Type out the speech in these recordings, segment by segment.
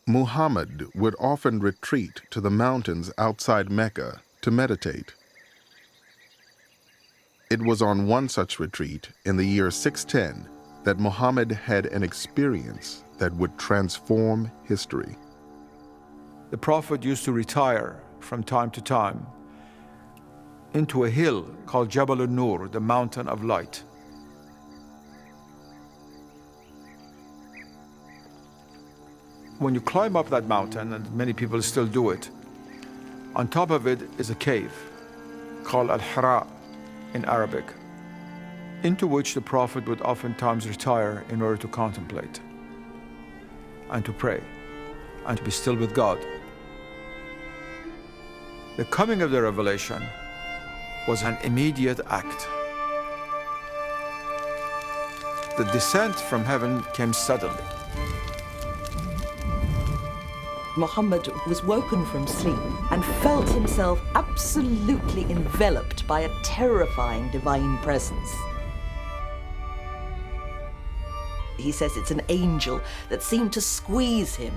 Muhammad would often retreat to the mountains outside Mecca to meditate. It was on one such retreat in the year 610 that Muhammad had an experience that would transform history. The Prophet used to retire from time to time into a hill called Jabal al-Nur, the mountain of light. When you climb up that mountain, and many people still do it, on top of it is a cave called Al-Hira in Arabic, into which the Prophet would oftentimes retire in order to contemplate and to pray and to be still with God. The coming of the revelation was an immediate act. The descent from heaven came suddenly. Muhammad was woken from sleep and felt himself absolutely enveloped by a terrifying divine presence. He says it's an angel that seemed to squeeze him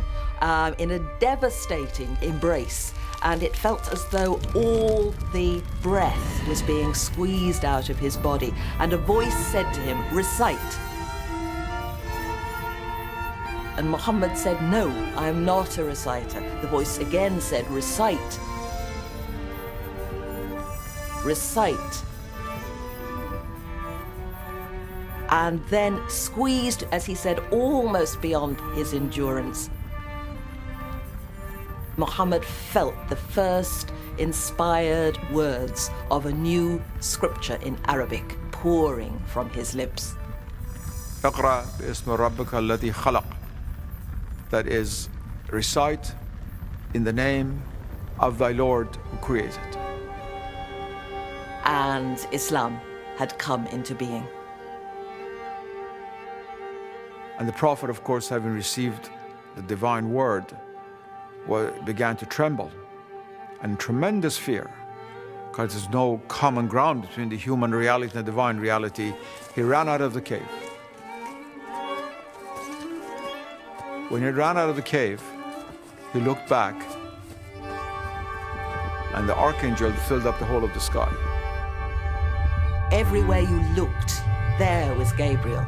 in a devastating embrace, and it felt as though all the breath was being squeezed out of his body, and a voice said to him, "Recite." And Muhammad said, "No, I am not a reciter." The voice again said, "Recite. Recite." And then squeezed, as he said, almost beyond his endurance, Muhammad felt the first inspired words of a new scripture in Arabic pouring from his lips. اقرأ باسم ربك الذي خلق. That is, recite in the name of thy Lord who created. And Islam had come into being. And the Prophet, of course, having received the divine word, began to tremble and tremendous fear, because there's no common ground between the human reality and the divine reality. He ran out of the cave. When he ran out of the cave, he looked back, and the archangel filled up the whole of the sky. Everywhere you looked, there was Gabriel.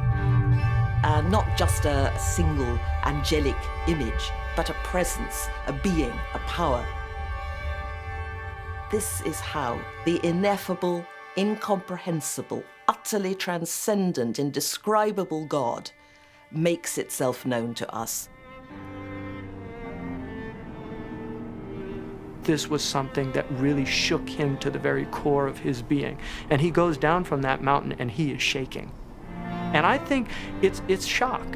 Not just a single angelic image, but a presence, a being, a power. This is how the ineffable, incomprehensible, utterly transcendent, indescribable God makes itself known to us. This was something that really shook him to the very core of his being. And he goes down from that mountain and he is shaking. And I think it's shock.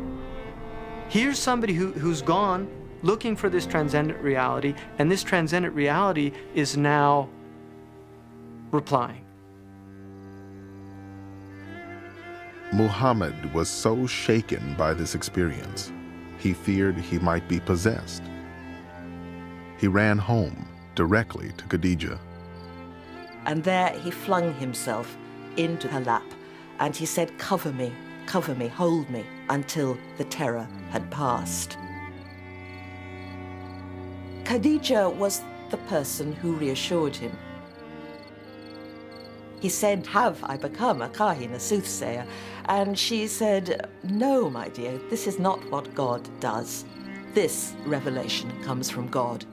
Here's somebody who's gone looking for this transcendent reality, and this transcendent reality is now replying. Muhammad was so shaken by this experience, he feared he might be possessed. He ran home directly to Khadija. And there he flung himself into her lap, and he said, cover me, hold me," until the terror had passed. Khadija was the person who reassured him. He said, "Have I become a kahin, a soothsayer?" And she said, "No, my dear, this is not what God does. This revelation comes from God."